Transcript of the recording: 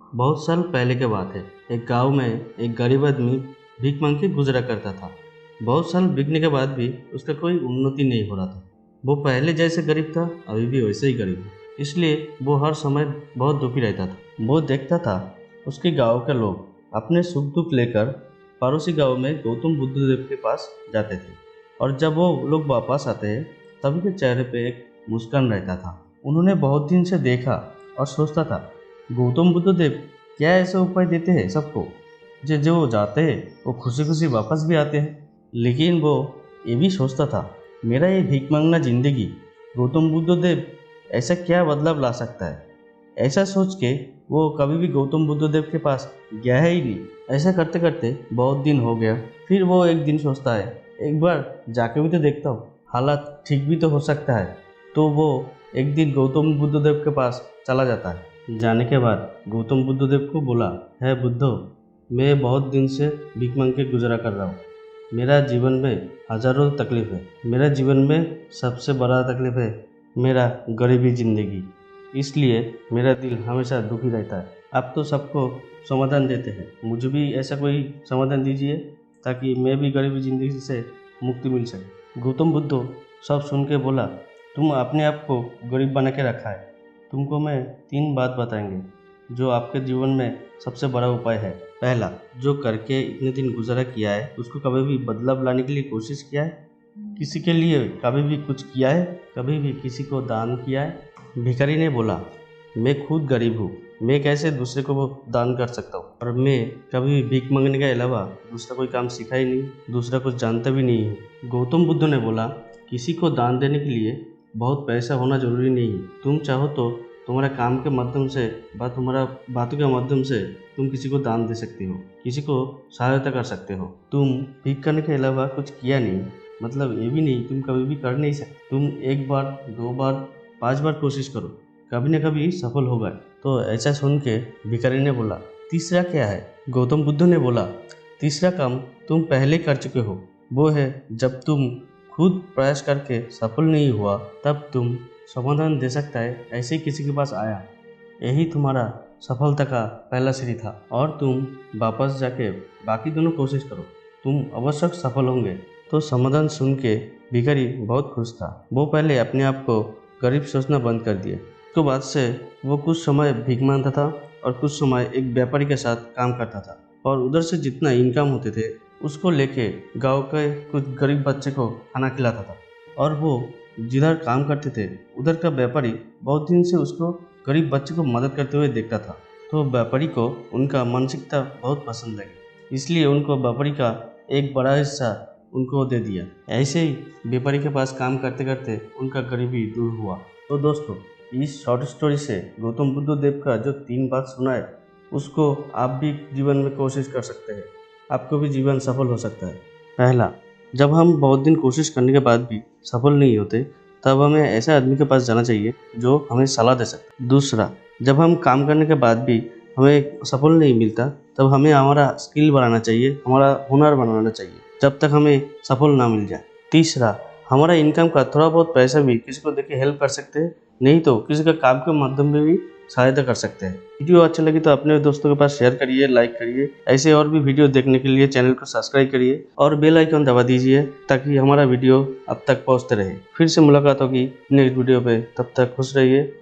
बहुत साल पहले की बात है। एक गांव में एक गरीब आदमी भीख मांग के गुजरा करता था। बहुत साल बिकने के बाद भी उसका कोई उन्नति नहीं हो रहा था। वो पहले जैसे गरीब था, अभी भी वैसे ही गरीब है। इसलिए वो हर समय बहुत दुखी रहता था। वो देखता था उसके गांव के लोग अपने सुख दुख लेकर पड़ोसी गांव में गौतम बुद्ध देव के पास जाते थे, और जब वो लोग वापस आते तभी के चेहरे पे एक मुस्कान रहता था। उन्होंने बहुत दिन से देखा और सोचता था, गौतम बुद्ध देव क्या ऐसे उपाय देते हैं सबको, जो जो जाते हैं वो खुशी खुशी वापस भी आते हैं। लेकिन वो ये भी सोचता था, मेरा ये भीख मांगना जिंदगी गौतम बुद्ध देव ऐसा क्या बदलाव ला सकता है। ऐसा सोच के वो कभी भी गौतम बुद्ध देव के पास गया है ही नहीं। ऐसा करते करते बहुत दिन हो गया। फिर वो एक दिन सोचता है, एक बार जाके भी तो देखता हूँ, हालात ठीक भी तो हो सकता है। तो वो एक दिन गौतम बुद्ध देव के पास चला जाता है। जाने के बाद गौतम बुद्ध देव को बोला, है बुद्धो, मैं बहुत दिन से भीख मांग के गुजरा कर रहा हूँ। मेरा जीवन में हजारों तकलीफ है। मेरा जीवन में सबसे बड़ा तकलीफ है मेरा गरीबी जिंदगी। इसलिए मेरा दिल हमेशा दुखी रहता है। आप तो सबको समाधान देते हैं, मुझे भी ऐसा कोई समाधान दीजिए ताकि मैं भी गरीबी जिंदगी से मुक्ति मिल सके। गौतम बुद्ध सब सुन के बोला, तुम अपने आप को गरीब बना के रखा है। तुमको मैं 3 बात बताएंगे जो आपके जीवन में सबसे बड़ा उपाय है। पहला, जो करके इतने दिन गुजारा किया है उसको कभी भी बदलाव लाने के लिए कोशिश किया है? किसी के लिए कभी भी कुछ किया है? कभी भी किसी को दान किया है? भिखारी ने बोला, मैं खुद गरीब हूँ, मैं कैसे दूसरे को वो दान कर सकता हूँ, और मैं कभी भी भीख मांगने के अलावा दूसरा कोई काम सीखा ही नहीं, दूसरा कुछ जानता भी नहीं हूँ। गौतम बुद्ध ने बोला, किसी को दान देने के लिए बहुत पैसा होना जरूरी नहीं है। तुम चाहो तो तुम्हारा काम के माध्यम से तुम्हारा बातों के माध्यम से तुम किसी को दान दे सकते हो, किसी को सहायता कर सकते हो। तुम भीख करने के अलावा कुछ किया नहीं, मतलब ये भी नहीं तुम कभी भी कर नहीं सकते। तुम 1 बार 2 बार 5 बार कोशिश करो, कभी न कभी सफल होगा। तो ऐसा सुन के भिखारी ने बोला, तीसरा क्या है? गौतम बुद्ध ने बोला, तीसरा काम तुम पहले कर चुके हो, वो है जब तुम खुद प्रयास करके सफल नहीं हुआ तब तुम समाधान दे सकता है ऐसे ही किसी के पास आया। यही तुम्हारा सफलता का पहला सीढ़ी था, और तुम वापस जाके बाकी दोनों कोशिश करो, तुम अवश्य सफल होंगे। तो समाधान सुन के भिखारी बहुत खुश था। वो पहले अपने आप को गरीब सोचना बंद कर दिया। तो बाद से वो कुछ समय भीख मांगता था और कुछ समय एक व्यापारी के साथ काम करता था, और उधर से जितना इनकम होते थे उसको लेके गांव के कुछ गरीब बच्चे को खाना खिलाता था। और वो जिधर काम करते थे उधर का व्यापारी बहुत दिन से उसको गरीब बच्चे को मदद करते हुए देखता था। तो व्यापारी को उनका मानसिकता बहुत पसंद लगी, इसलिए उनको व्यापारी का एक बड़ा हिस्सा उनको दे दिया। ऐसे ही व्यापारी के पास काम करते करते उनका गरीबी दूर हुआ। तो दोस्तों, इस शॉर्ट स्टोरी से गौतम बुद्ध देव का जो 3 बात सुना है उसको आप भी जीवन में कोशिश कर सकते हैं, आपको भी जीवन सफल हो सकता है। पहला, जब हम बहुत दिन कोशिश करने के बाद भी सफल नहीं होते तब हमें ऐसे आदमी के पास जाना चाहिए जो हमें सलाह दे सकता है। दूसरा, जब हम काम करने के बाद भी हमें सफल नहीं मिलता तब हमें हमारा स्किल बढ़ाना चाहिए, हमारा हुनर बनाना चाहिए जब तक हमें सफल ना मिल जाए। तीसरा, हमारा इनकम का थोड़ा बहुत पैसा भी किसी को देके हेल्प कर सकते हैं, नहीं तो किसी का काम के माध्यम में भी सहायता कर सकते हैं। वीडियो अच्छा लगी तो अपने दोस्तों के पास शेयर करिए, लाइक करिए। ऐसे और भी वीडियो देखने के लिए चैनल को सब्सक्राइब करिए और बेल आइकन दबा दीजिए ताकि हमारा वीडियो अब तक पहुंचते रहे। फिर से मुलाकात होगी नेक्स्ट वीडियो पे, तब तक खुश रहिए।